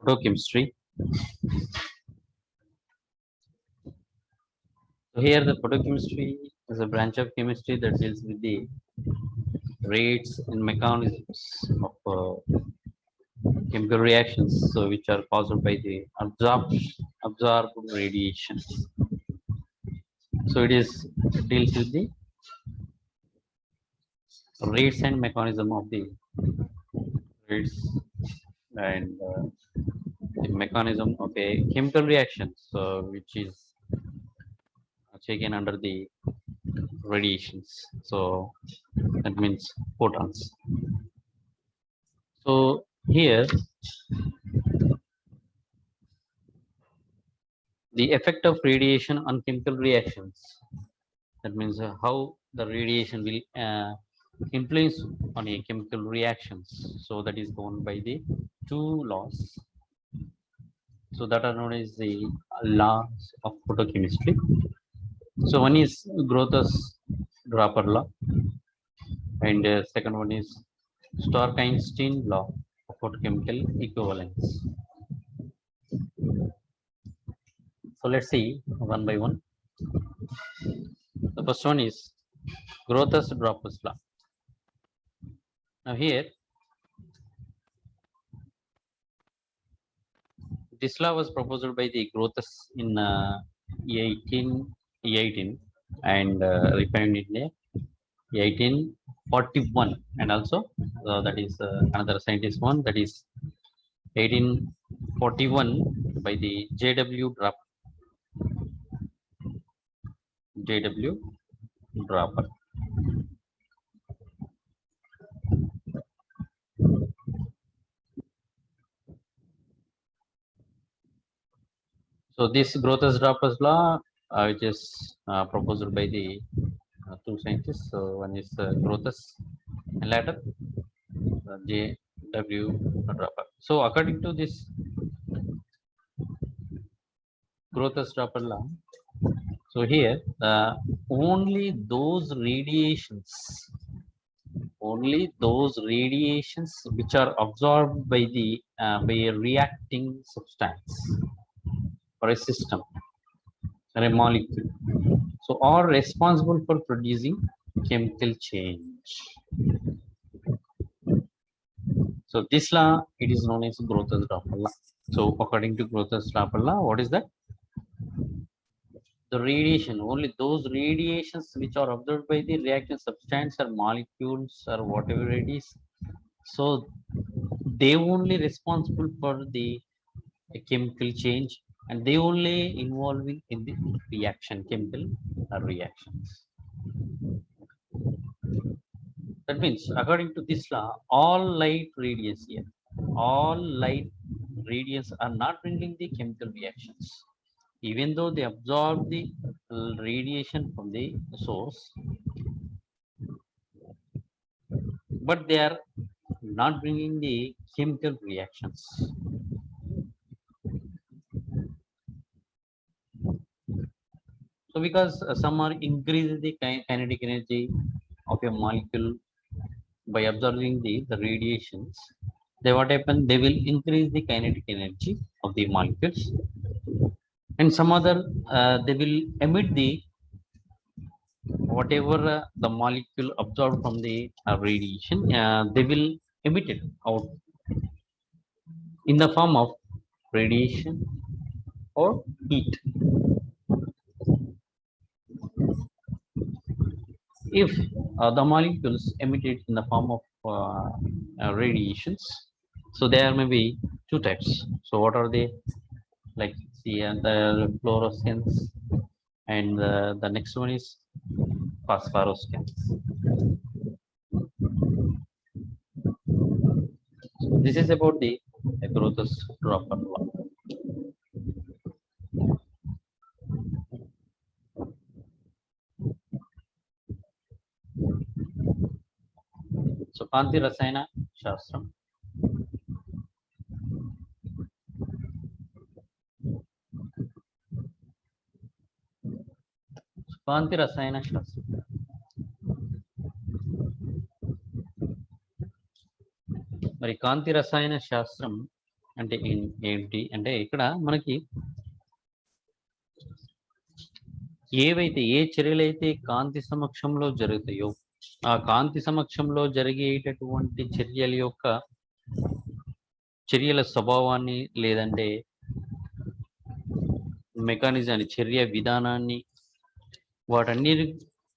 Photochemistry. So here the photochemistry is a branch of chemistry that deals with the rates and mechanisms of chemical reactions, so which are caused by the absorbed radiation. So it deals with the rates and mechanism of the rates and the mechanism of a chemical reaction, so which is taken under the radiations. So that means photons. So here the effect of radiation on chemical reactions. That means how the radiation will influence on a chemical reactions. So that is governed by the two laws. So that are known as the laws of photochemistry. So one is Grothus-Draper law, and second one is Stark-Einstein law of photochemical equivalence. So let's see one by one. The first one is Grothus-Draper's law. Now here, this law was proposed by the Grothus in 1818 and refined in 1841, and also that is another scientist one, that is 1841 by the J.W. Draper. So this Grothus-Draper's law, which is proposed by the two scientists. So one is Grothus and later J.W. Draper. So according to this Grothus-Draper law, so here only those radiations which are absorbed by a reacting substance or a system or a molecule, so are responsible for producing chemical change. So this law, it is known as Grothus-Draper law. So according to Grothus-Draper law, what is that? The radiation, only those radiations which are observed by the reacting substance or molecules or whatever it is, so they only responsible for the chemical change, and they only involving in the chemical reactions. That means according to this law, all light radiance are not bringing the chemical reactions, even though they absorb the radiation from the source, but they are not bringing the chemical reactions. So because some are increasing the kinetic energy of a molecule by absorbing the radiations, they what happen, they will increase the kinetic energy of the molecules, and some other they will emit the whatever the molecule absorbed from the radiation, they will emit it out in the form of radiation or heat. If the molecules emitted in the form of radiations, so there may be two types. So what are they? Like see, the fluorescence, and the next one is phosphorescence. So this is about the Grothus-Draper law. So కాంతి రసాయన శాస్త్రం. కాంతి రసాయన శాస్త్రం. మరి కాంతి రసాయన శాస్త్రం అంటే ఏంటి అంటే ఇక్కడ మనకి ఏవైతే ఏ చర్యలైతే కాంతి సమక్షంలో జరుగుతాయో ఆ కాంతి సమక్షంలో జరిగేటటువంటి చర్యల స్వభావాన్ని లేదంటే మెకానిజాన్ని చర్య విధానాన్ని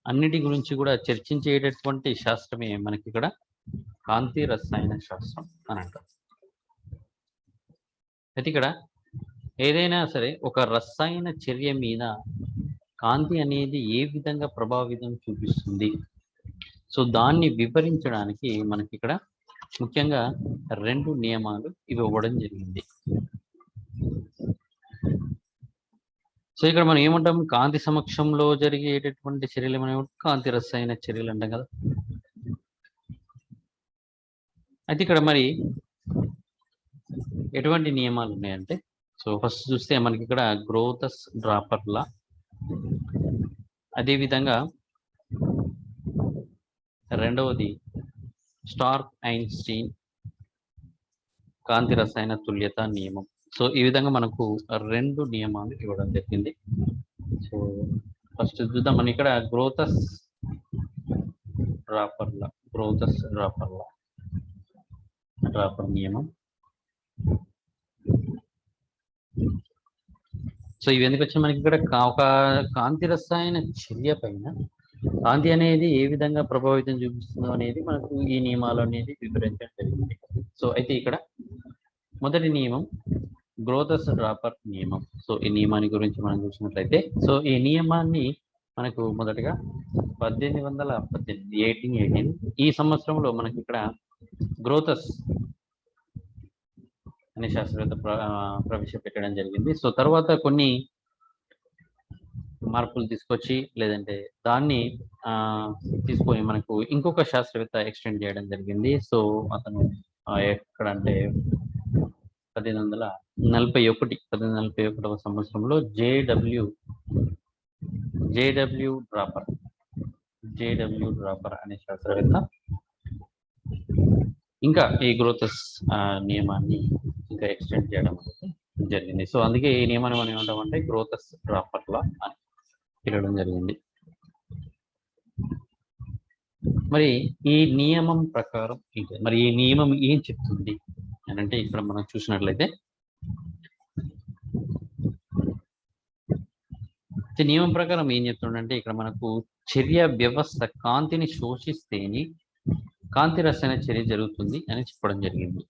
అన్నిటి గురించి కూడా చర్చించేటటువంటి శాస్త్రమే మనకి ఇక్కడ కాంతి రసాయన శాస్త్రం అని అంటారు. అయితే ఇక్కడ ఏదైనా సరే ఒక రసాయన చర్య మీద కాంతి అనేది ఏ విధంగా ప్రభావితం చూపిస్తుంది, సో దాన్ని వివరించడానికి మనకి ఇక్కడ ముఖ్యంగా 2 నియమాలు ఇవ్వడం జరిగింది. సో ఇక్కడ మనం ఏమంటాం, కాంతి సమక్షంలో జరిగేటటువంటి చర్యలు మనం కాంతి రసాయన చర్యలు అంటాం కదా. అయితే ఇక్కడ మరి ఎటువంటి నియమాలు ఉన్నాయంటే, సో ఫస్ట్ చూస్తే మనకి ఇక్కడ గ్రోతస్ డ్రాపర్ లా, అదేవిధంగా రెండవది స్టార్క్ ఐన్స్టీన్ కాంతి రసాయన తుల్యత నియమం. సో ఈ విధంగా మనకు 2 నియమాలు ఇవ్వడం జరిగింది. సో ఫస్ట్ చూద్దాం, మనం ఇక్కడ గ్రోతస్ డ్రాపర్ నియమం. సో ఇవి ఎందుకు వచ్చాయి మనకి ఇక్కడ ఒక కాంతి రసాయన చర్య పైన కాంతి అనేది ఏ విధంగా ప్రభావితం చూపిస్తుందో అనేది మనకు ఈ నియమాలు అనేది వివరించడం జరిగింది. సో అయితే ఇక్కడ మొదటి నియమం గ్రోతస్ డ్రాపర్ నియమం. సో ఈ నియమాన్ని గురించి మనం చూసినట్లయితే, సో ఈ నియమాన్ని మనకు మొదటగా 1818 ఈ సంవత్సరంలో మనకి ఇక్కడ గ్రోతస్ అనే శాస్త్రవేత్త ప్రవేశపెట్టడం జరిగింది. సో తర్వాత కొన్ని మార్పులు తీసుకొచ్చి లేదంటే దాన్ని తీసుకొని మనకు ఇంకొక శాస్త్రవేత్త ఎక్స్టెండ్ చేయడం జరిగింది. సో అతను ఎక్కడంటే 1841 సంవత్సరంలో జేడబ్ల్యూ డ్రాపర్ అనే శాస్త్రవేత్త ఇంకా ఈ గ్రోతస్ నియమాన్ని ఇంకా ఎక్స్టెండ్ చేయడం జరిగింది. సో అందుకే ఈ నియమాన్ని మనం ఏమంటామంటే గ్రోతస్ డ్రాపర్ లా అని పిలవడం జరిగింది. మరి ఈ నియమం ప్రకారం మరి ఈ నియమం ఏం చెప్తుంది అని అంటే, ఇక్కడ మనం చూసినట్లయితే నియమం ప్రకారం ఏం చెప్తుందంటే, ఇక్కడ మనకు చర్య వ్యవస్థ కాంతిని శోషిస్తేనే కాంతి రసాయన చర్య జరుగుతుంది అని చెప్పడం జరిగింది.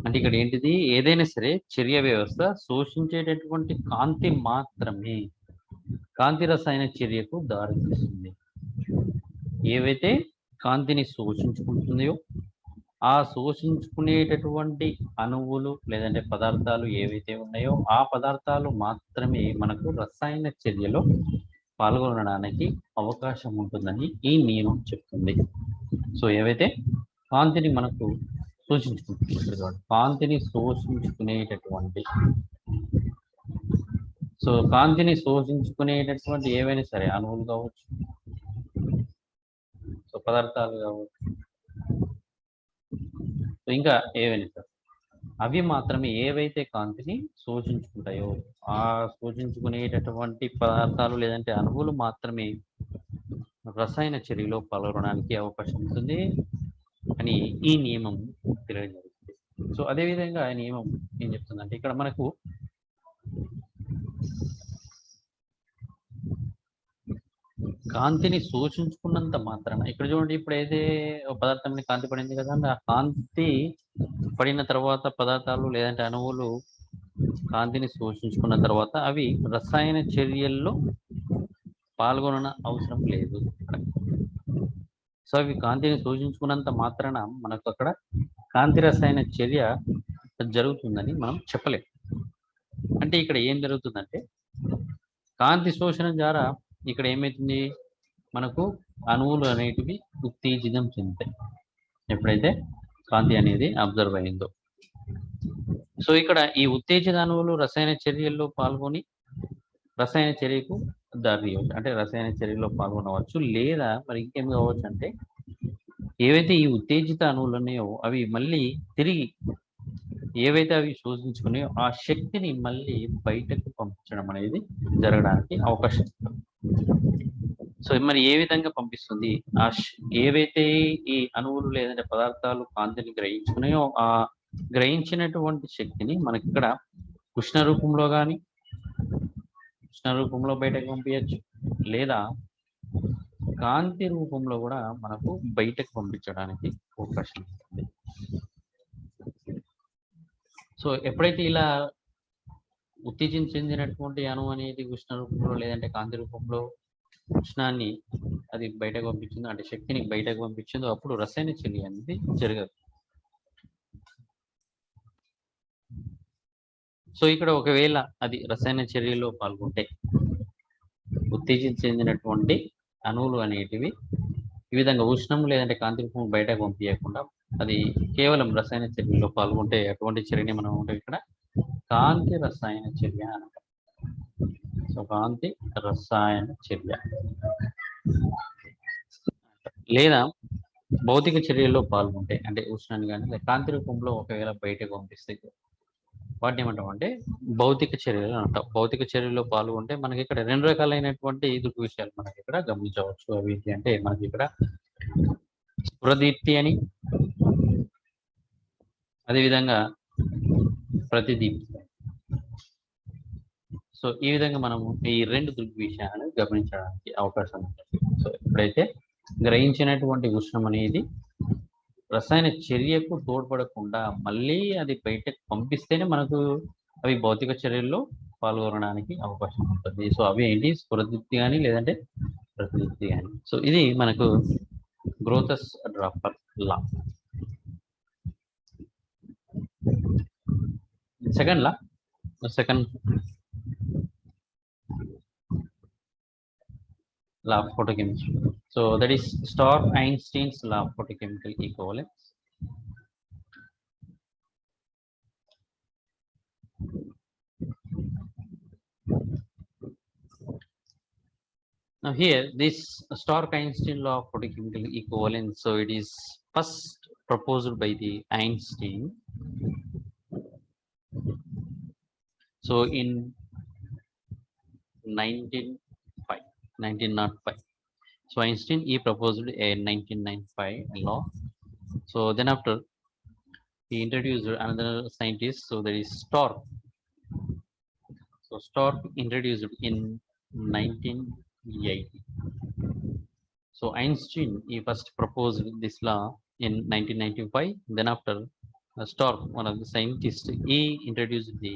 అంటే ఇక్కడ ఏంటిది, ఏదైనా సరే చర్య వ్యవస్థ శోషించేటటువంటి కాంతి మాత్రమే కాంతి రసాయన చర్యకు దారితీస్తుంది. ఏవైతే కాంతిని శోషించుకుంటుందో ఆ శోషించుకునేటటువంటి అణువులు లేదంటే పదార్థాలు ఏవైతే ఉన్నాయో ఆ పదార్థాలు మాత్రమే మనకు రసాయన చర్యలో పాల్గొనడానికి అవకాశం ఉంటుందని ఈ నియమం చెప్తుంది. సో ఏవైతే కాంతిని మనకు కాంతిని శోషించుకునేటటువంటి ఏవైనా సరే అణువులు కావచ్చు, సో పదార్థాలు కావచ్చు, ఇంకా ఏవైనా సరే అవి మాత్రమే ఏవైతే కాంతిని శోషించుకుంటాయో ఆ శోషించుకునేటటువంటి పదార్థాలు లేదంటే అణువులు మాత్రమే రసాయన చర్యలో పాల్గొనడానికి అవకాశం ఉంటుంది అని ఈ నియమం తెలియజేస్తుంది. సో అదేవిధంగా ఈ నియమం ఏం చెప్తుందంటే, ఇక్కడ మనకు కాంతిని శోషించుకున్నంత మాత్రాన, ఇక్కడ చూడండి ఇప్పుడైతే పదార్థం కాంతి పడింది కదా, ఆ కాంతి పడిన తర్వాత పదార్థాలు లేదంటే అణువులు కాంతిని శోషించుకున్న తర్వాత అవి రసాయన చర్యల్లో పాల్గొన అవసరం లేదు. సో అవి కాంతిని శోషించుకున్నంత మాత్రాన మనకు అక్కడ కాంతి రసాయన చర్య జరుగుతుందని మనం చెప్పలేం. అంటే ఇక్కడ ఏం జరుగుతుందంటే, కాంతి శోషణ ద్వారా ఇక్కడ ఏమైతుంది, మనకు అణువులు అనేటివి ఉత్తేజితం చెందుతాయి ఎప్పుడైతే కాంతి అనేది అబ్జర్వ్ అయిందో. సో ఇక్కడ ఈ ఉత్తేజిత అణువులు రసాయన చర్యల్లో పాల్గొని రసాయన చర్యకు దారి తీయవచ్చు. అంటే రసాయన చర్యలో పాల్గొనవచ్చు, లేదా మరి ఇంకేం కావచ్చు అంటే ఏవైతే ఈ ఉత్తేజిత అణువులు ఉన్నాయో అవి మళ్ళీ తిరిగి ఏవైతే అవి శోషించుకున్నాయో ఆ శక్తిని మళ్ళీ బయటకు పంపించడం అనేది జరగడానికి అవకాశం ఉంది. సో మరి ఏ విధంగా పంపిస్తుంది? ఏవైతే ఈ అణువులు లేదంటే పదార్థాలు కాంతిని గ్రహించుకున్నాయో ఆ గ్రహించినటువంటి శక్తిని మనకి ఇక్కడ ఉష్ణ రూపంలో కానీ ఉష్ణ రూపంలో బయటకు పంపించచ్చు, లేదా కాంతి రూపంలో కూడా మనకు బయటకు పంపించడానికి అవకాశం ఉంటుంది. సో ఎప్పుడైతే ఇలా ఉత్తేజం చెందినటువంటి అణువు అనేది ఉష్ణ రూపంలో లేదంటే కాంతి రూపంలో ఉష్ణాన్ని అది బయటకు పంపించిందో, అంటే శక్తిని బయటకు పంపించిందో, అప్పుడు రసాయన చర్య అనేది జరగదు. సో ఇక్కడ ఒకవేళ అది రసాయన చర్యలో పాల్గొంటే ఉత్తేజం చెందినటువంటి అణువులు అనేటివి ఈ విధంగా ఉష్ణం లేదంటే కాంతి రూపం బయటకు పంపించకుండా అది కేవలం రసాయన చర్యలో పాల్గొంటే అటువంటి చర్యని మనం ఇక్కడ కాంతి రసాయన చర్య అంటాం. సో కాంతి రసాయన చర్య లేదా భౌతిక చర్యల్లో పాల్గొంటే అంటే ఉష్ణాన్ని కానీ కాంతి రూపంలో ఒకవేళ బయటకు పంపిస్తే వాటిని ఏమంటాం అంటే భౌతిక చర్యలు అంటాం. భౌతిక చర్యల్లో పాల్గొంటే మనకి ఇక్కడ రెండు రకాలైనటువంటి దృక్ విషయాలు మనకి ఇక్కడ గమనించవచ్చు. అవి ఏంటి అంటే మనకి ఇక్కడ స్ఫురదీప్తి అని, అదేవిధంగా ప్రతిదీప్తి. సో ఈ విధంగా మనము ఈ రెండు దృగ్విషయాలను గమనించడానికి అవకాశం ఉంటుంది. సో ఎప్పుడైతే గ్రహించినటువంటి ఉష్ణం అనేది రసాయన చర్యకు తోడ్పడకుండా మళ్ళీ అది బయటకు పంపిస్తేనే మనకు అవి భౌతిక చర్యల్లో పాల్గొనడానికి అవకాశం ఉంటుంది. సో అవి ఏంటి? స్ఫురదీప్తి కానీ లేదంటే ప్రతిదీప్తి కానీ. సో ఇది మనకు Grotthuss Draper law. Second law of photochemistry. So that is Stark-Einstein's law of photochemical equivalence. Now here this Stark-Einstein law of photochemical equivalence, so it is first proposed by the Einstein. So in 1905. So Einstein he proposed a 1995 law. So then after he introduced another scientist, so there is Stark. So Stark introduced in 1980. So Einstein he first proposed this law in 1995. Then after Stark, one of the scientists, he introduced the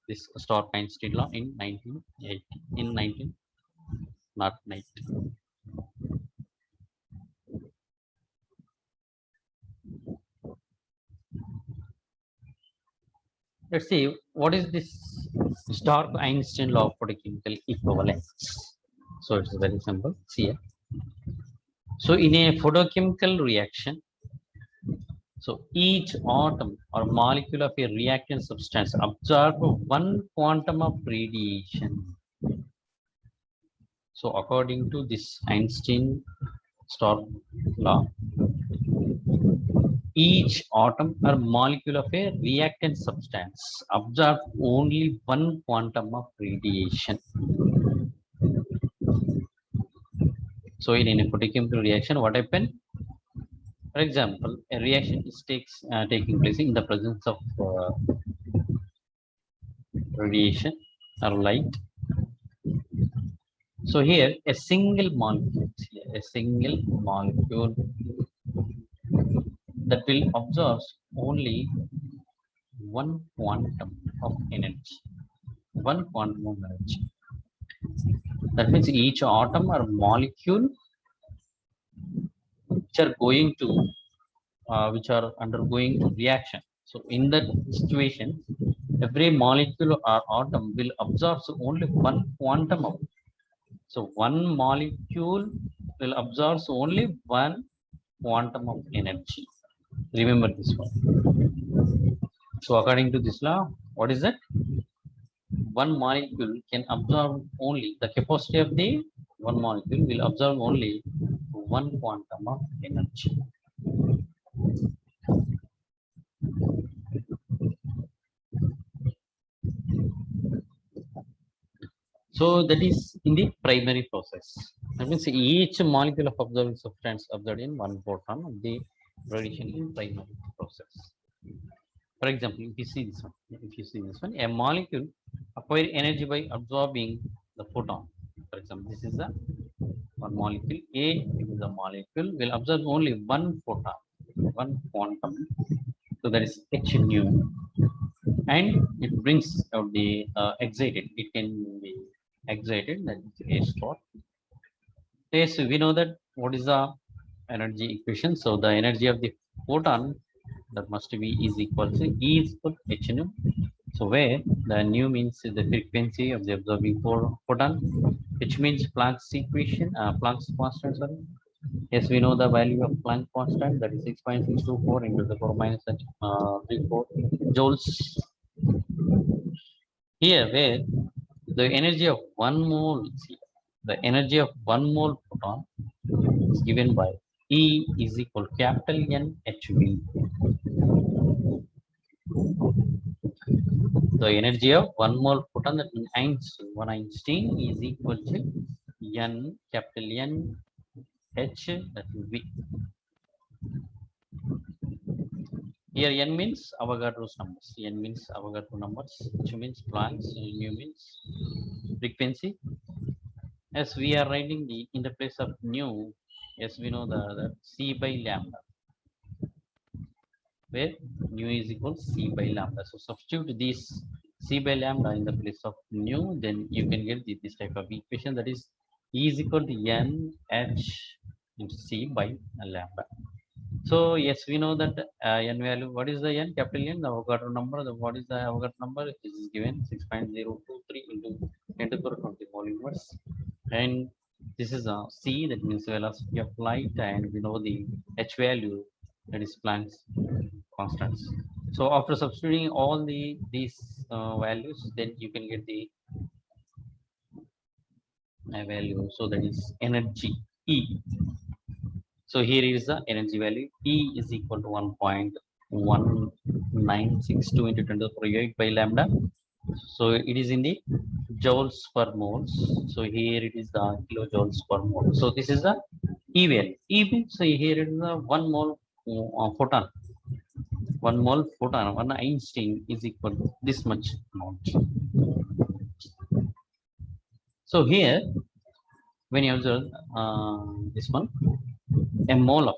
this Stark-Einstein law in 1980. In 1990. Let's see what is this Stark-Einstein law of photochemical equivalence. So it's very simple. See here. So in a photochemical reaction, so each atom or molecule of a reactant substance absorbs one quantum of radiation. So according to this Einstein-Stark law, each atom or molecule of a reactant substance absorbs only one quantum of radiation. So in a photochemical reaction, what happens? For example, a reaction is taking place in the presence of radiation or light. So here a single molecule that will absorb only one quantum of energy. That means each atom or molecule which are undergoing reaction. So in that situation, every molecule or atom will absorb only one quantum of. So one molecule will absorb only one quantum of energy. Remember this one. So according to this law, what is that? One molecule can absorb only, the capacity of the one molecule will absorb only one quantum of energy. So that is in the primary process. That means each molecule of observed substance observed in one photon of the radiation in primary process. For example, if you see this one, a molecule acquire energy by absorbing the photon. For example, this is the one molecule A. It is a molecule will absorb only one photon, one quantum. So that is h nu, and it brings out the excited. It can be excited. That is a star. Yes, we know that what is the energy equation. So the energy of the photon that must be is equal to E is equal to h nu. So where the nu means the frequency of the absorbing photon, which means Planck's equation, Planck's constant. Sorry. Yes, we know the value of Planck constant, that is 6.624 into the 4 minus 34 joules. Here, where the energy of one mole, see, the energy of one mole photon is given by E is equal to capital N HV. The energy of one mole photon, that means one Einstein is equal to N capital N H, that will be. Here N means Avogadro's numbers. N means Avogadro numbers, H means Planck's, nu means frequency. As we are writing the in the place of nu, yes, we know the C by lambda, where nu is equal to C by lambda. So substitute this C by lambda in the place of nu, then you can get this type of equation, that is E is equal to N H into C by lambda. So yes, we know that N value. What is the N? Capital N, the Avogadro number. What is the Avogadro number? This is given 6.023 into 10 to the power 20 mole inverse. And this is a C, that means velocity of light, and we know the H value, that is Planck's constants. So after substituting all these values, then you can get the value. So that is energy E. So here is the energy value. E is equal to 1.1962 into 10 to the power 8 by lambda. So it is in the joules per moles. So here it is the kilojoules per mole. So this is the E value. E means here it is the one mole photon. One mole photon, one Einstein is equal to this much amount. So here, when you observe this one, a mole of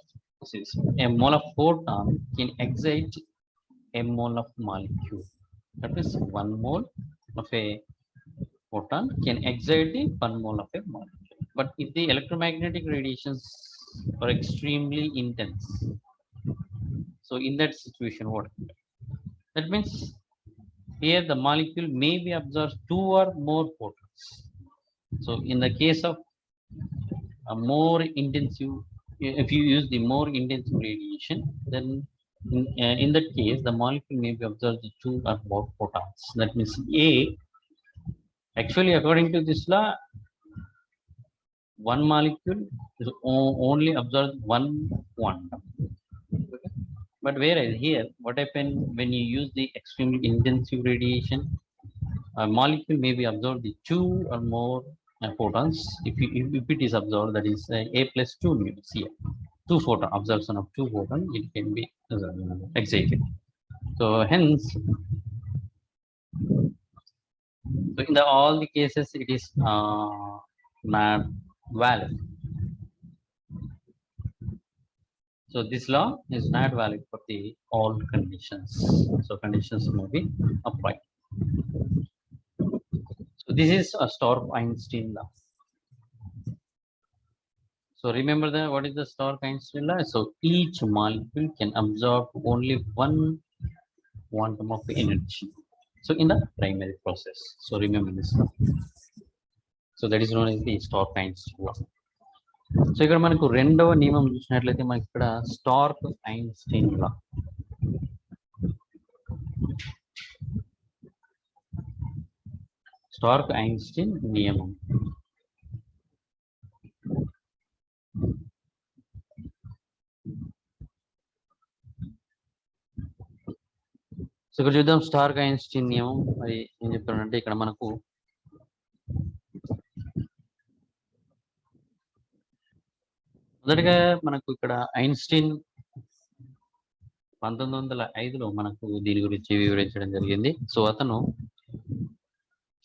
photon can excite a mole of molecule. That is, one mole of a photon can excite the one mole of a molecule. But if the electromagnetic radiations are extremely intense, so in that situation, what? That means here the molecule may be absorbed two or more photons. So in the case of a more intensive, if you use the more intensive radiation, then in that case the molecule may be absorbed two or more photons. That means actually according to this law, one molecule is only absorbed one quantum. Okay? But whereas here, what happens when you use the extremely intensive radiation, a molecule may be absorbed the two or more photons. If it is absorbed, that is A plus 2 nu here. Two photon absorption of two photon, it can be excited. So hence, so in all the cases, it is not valid. So this law is not valid for the all conditions. So conditions may be applied. So this is a Stark-Einstein law. So remember that what is the Stark-Einstein law? So each molecule can absorb only one quantum of energy. So in the primary process. So remember this law. So that is known as the Stark-Einstein law. So ఇక్కడ మనకు రెండవ నియమం చూసినట్లయితే మనకి ఇక్కడ Stark Einstein లా. Stark Einstein నియమం. ఇక్కడ చూద్దాం స్టార్క్ ఐన్స్టీన్ నియమం మరి ఏం చెప్తాడంటే ఇక్కడ మనకు మొదటగా మనకు ఇక్కడ ఐన్స్టీన్ 1905లో మనకు దీని గురించి వివరించడం జరిగింది. సో అతను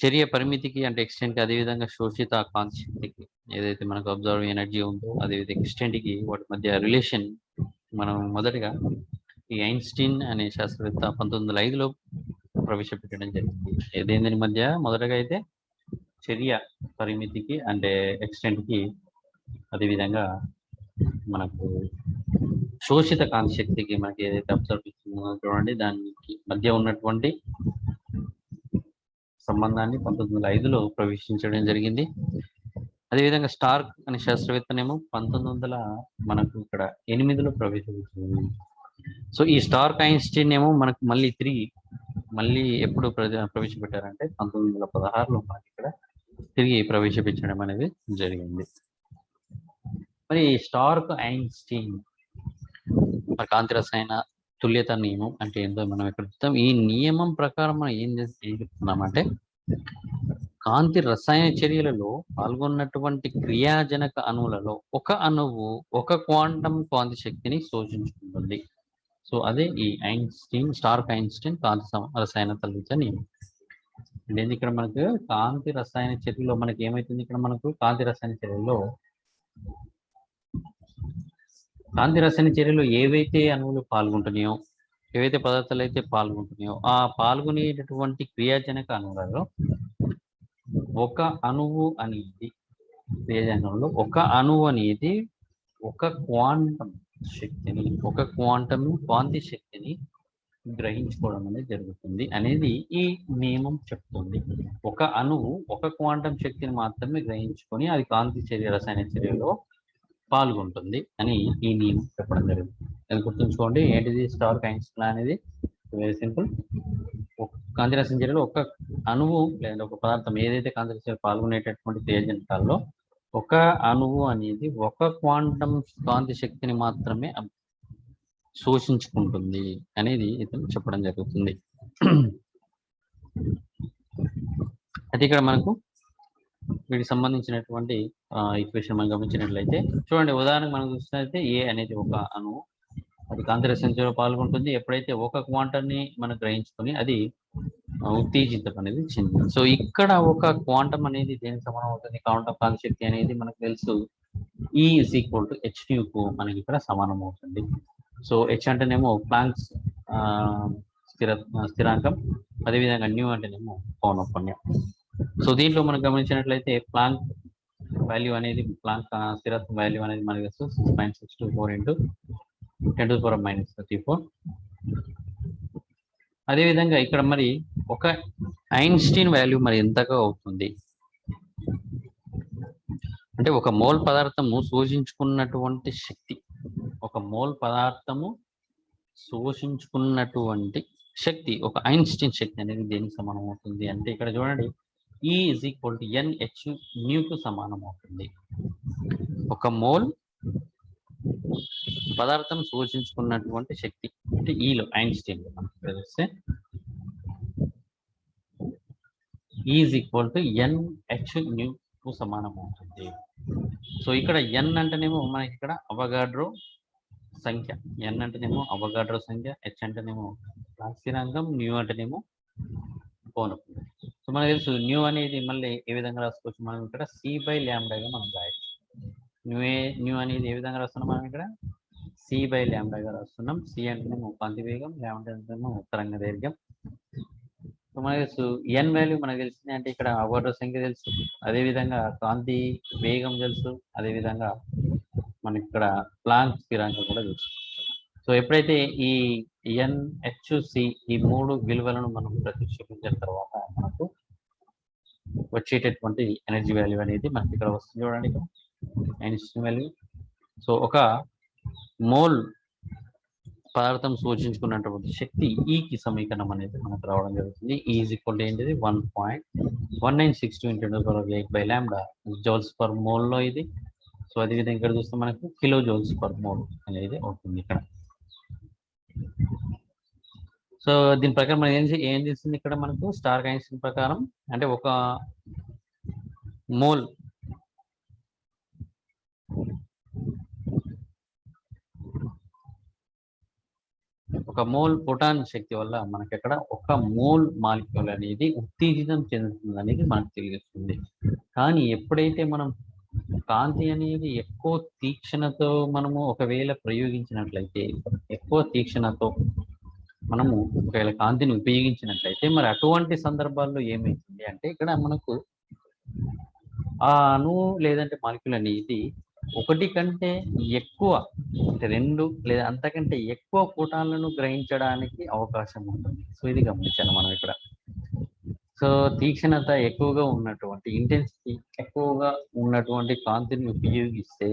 చర్య పరిమితికి అంటే ఎక్స్టెంట్ అదే విధంగా శోషిత కాంతి శక్తికి ఏదైతే మనకు అబ్జర్వ్ ఎనర్జీ ఉందో అదే విధంగా ఎక్స్టెంట్ కి వాటి మధ్య రిలేషన్ మనం మొదటగా ఈ ఐన్స్టీన్ అనే శాస్త్రవేత్త 1905లో ప్రవేశపెట్టడం జరిగింది. దేని మధ్య మొదటగా అయితే చర్య పరిమితికి అంటే ఎక్స్టెంట్ కి అదేవిధంగా మనకు శోషిత కాంతి శక్తికి మనకి ఏదైతే అబ్జర్వ్ చూడండి దానికి మధ్య ఉన్నటువంటి సంబంధాన్ని 1905లో ప్రవేశించడం జరిగింది. అదేవిధంగా స్టార్క్ అనే శాస్త్రవేత్తనేమో 1900 మనకు ఇక్కడ 8లో ప్రవేశించింది. సో ఈ స్టార్క్ ఐన్స్టీన్ ఏమో మనకు మళ్ళీ ఎప్పుడు ప్రవేశపెట్టారంటే 1916లో మనకి ఇక్కడ తిరిగి ప్రవేశపెట్టడం అనేది జరిగింది. మరి స్టార్క్ ఐన్స్టీన్ మరి కాంతి రసాయన తుల్యత నియమం అంటే ఏంటో మనం ఇక్కడ చూద్దాం. ఈ నియమం ప్రకారం మనం ఏం చెప్తున్నామంటే కాంతి రసాయన చర్యలలో పాల్గొన్నటువంటి క్రియాజనక అణువులలో ఒక అణువు ఒక క్వాంటం కాంతి శక్తిని శోషించుకుంటుంది. సో అదే ఈ స్టార్క్ ఐన్స్టీన్ కాంతి రసాయన తుల్యత నియమం. అంటే ఇక్కడ మనకు కాంతి రసాయన చర్యలో మనకి ఏమైతుంది ఇక్కడ మనకు కాంతి రసాయన చర్యలో ఏవైతే అణువులు పాల్గొంటున్నాయో ఏవైతే పదార్థాలు అయితే పాల్గొంటున్నాయో ఆ పాల్గొనేటటువంటి క్రియాజనక అణువులలో ఒక అణువు అనేది క్రియాజనకంలో ఒక అణువు అనేది ఒక క్వాంటం శక్తిని ఒక క్వాంటం కాంతి శక్తిని గ్రహించుకోవడం అనేది జరుగుతుంది అనేది ఈ నియమం చెప్తుంది. ఒక అణువు ఒక క్వాంటం శక్తిని మాత్రమే గ్రహించుకొని అది కాంతి చర్య రసాయన చర్యలో పాల్గొంటుంది అని ఈ నియమం చెప్పడం జరుగుతుంది. అది గుర్తుంచుకోండి. ఏంటిది స్టార్క్ ఐన్స్టీన్ అనేది వెరీ సింపుల్. కాంతి రసాయన చర్యలో ఒక అణువు లేదా ఒక పదార్థం ఏదైతే కాంతి రసాయన పాల్గొనేటటువంటి క్రియాజనకాల్లో ఒక అణువు అనేది ఒక క్వాంటం కాంతి శక్తిని మాత్రమే శోషించుకుంటుంది అనేది ఇతను చెప్పడం జరుగుతుంది. అయితే ఇక్కడ మనకు వీటికి సంబంధించినటువంటి ఈక్వేషన్ మనం గమనించినట్లయితే చూడండి. ఉదాహరణకు మనం చూసినట్లయితే ఏ అనేది ఒక అణువు అది కాంతి రసాయన చర్యలో పాల్గొంటుంది. ఎప్పుడైతే ఒక క్వాంటాన్ని మనం గ్రహించుకొని అది ఉత్తేజితం అనేది చెందింది. సో ఇక్కడ ఒక క్వాంటం అనేది దేనికి సమానం అవుతుంది? క్వాంటం కాంతి శక్తి అనేది మనకు తెలుసు E = h⁴ మనకి ఇక్కడ సమానం అవుతుంది. సో హెచ్ అంటేనేమో ప్లాంక్స్ స్థిరాంకం, అదేవిధంగా న్యూ అంటేనేమో పౌనఃపున్యం. సో దీంట్లో మనం గమనించినట్లయితే ప్లాంక్ వాల్యూ అనేది స్థిరత్వం వాల్యూ అనేది మనకి 6.624 × 10⁻34. అదేవిధంగా ఇక్కడ మరి ఒక ఐన్స్టీన్ వాల్యూ మరి ఎంతగా అవుతుంది అంటే ఒక మోల్ పదార్థము శోషించుకున్నటువంటి శక్తి ఒక ఐన్స్టీన్ శక్తి అనేది దేనికి సమానం అవుతుంది అంటే ఇక్కడ చూడండి E = Nhν కు సమానం అవుతుంది. ఒక మోల్ పదార్థం శోషించుకున్నటువంటి శక్తి అంటే ఈలో ఐన్స్టీన్ మనకు తెలిస్తే E = Nhν కు సమానం అవుతుంది. సో ఇక్కడ n అంటేనేమో మనకి ఇక్కడ అవగాడ్రో సంఖ్య, n అంటేనేమో అవగాడ్రో సంఖ్య, h అంటేనేమో ప్లాంక్ స్థిరాంకం, న్యూ అంటేనేమో పౌనఃపున్యం. సో మనకు తెలుసు న్యూ అనేది మళ్ళీ ఏ విధంగా రాసుకోవచ్చు మనం ఇక్కడ c/λ గా మనం రాయొచ్చు. న్యూ అనేది ఏ విధంగా రాస్తున్నాం మనం ఇక్కడ c/λ గా రాస్తున్నాం. c అంటేనేమో కాంతి వేగం, λ అంటేనేమో తరంగ దైర్ఘ్యం. సో మనకు తెలుసు n వాల్యూ మనకు తెలిసింది అంటే ఇక్కడ అవగాడ్రో సంఖ్య తెలుసు, అదేవిధంగా కాంతి వేగం తెలుసు, అదేవిధంగా మనకి ఇక్కడ ప్లాంక్ స్థిరాంకం కూడా తెలుసు. సో ఎప్పుడైతే ఈ n, h, c ఈ 3 విలువలను మనం ప్రతిక్షేపించిన తర్వాత మనకు వచ్చేటటువంటి ఎనర్జీ వాల్యూ అనేది మనకి ఇక్కడ వస్తుంది. చూడండి ఇక్కడ ఐన్స్టీన్ వాల్యూ. సో ఒక మోల్ పదార్థం సూచించుకున్నటువంటి శక్తి ఈకి సమీకరణం అనేది మనకు రావడం జరుగుతుంది. E = ఏంటిది 1.1962 × 10⁸ జౌల్స్ పర్ మోల్ లో ఇది. సో అదేవిధంగా ఇక్కడ చూస్తే మనకు కిలో జౌల్స్ పర్ మోల్ అనేది అవుతుంది ఇక్కడ. సో దీని ప్రకారం మనం ఏం చేసింది ఇక్కడ మనకు స్టార్క్ ఐన్స్టీన్ ప్రకారం అంటే ఒక మోల్ ఫోటాన్ శక్తి వల్ల మనకి అక్కడ ఒక మోల్ మాలిక్యూల్ అనేది ఉత్తేజితం చెందుతుంది అనేది మనకు తెలుస్తుంది. కానీ ఎప్పుడైతే మనం కాంతి అనేది ఎక్కువ తీక్షణతో మనము ఒకవేళ ప్రయోగించినట్లయితే, ఎక్కువ తీక్షణతో మనము ఒకవేళ కాంతిని ఉపయోగించినట్లయితే మరి అటువంటి సందర్భాల్లో ఏమైతుంది అంటే ఇక్కడ మనకు ఆ అణువు లేదంటే మాలిక్యూల్ అనేది ఒకటి కంటే ఎక్కువ అంటే 2 లేదా అంతకంటే ఎక్కువ ఫోటాన్లను గ్రహించడానికి అవకాశం ఉంటుంది. సో ఇది గమనించాలి మనం ఇక్కడ. సో తీక్షణత ఎక్కువగా ఉన్నటువంటి ఇంటెన్సిటీ ఎక్కువగా ఉన్నటువంటి కాంతిని ఉపయోగిస్తే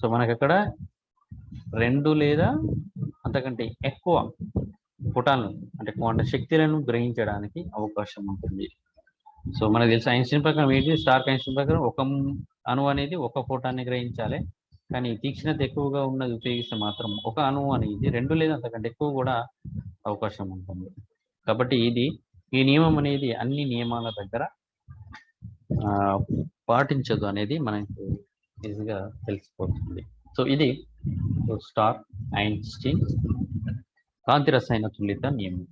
సో మనకు అక్కడ 2 లేదా అంతకంటే ఎక్కువ ఫోటాన్లు అంటే క్వాంటం శక్తులను గ్రహించడానికి అవకాశం ఉంటుంది. సో మనకు తెలుసు ఐన్స్టీన్ ప్రకారం ఏంటి, స్టార్క్ ఐన్స్టీన్ ప్రకారం ఒక అణువు అనేది ఒక ఫోటాన్ని గ్రహించాలి. కానీ తీక్షణత ఎక్కువగా ఉన్నది ఉపయోగిస్తే మాత్రం ఒక అణువు అనేది 2 లేదా అంతకంటే ఎక్కువ కూడా అవకాశం ఉంటుంది. కాబట్టి ఈ నియమం అనేది అన్ని నియమాల దగ్గర పాటించదు అనేది మనకు ఈజీగా తెలిసిపోతుంది. సో ఇది స్టార్క్ ఐన్స్టీన్ కాంతి రసాయన తుల్యత నియమం.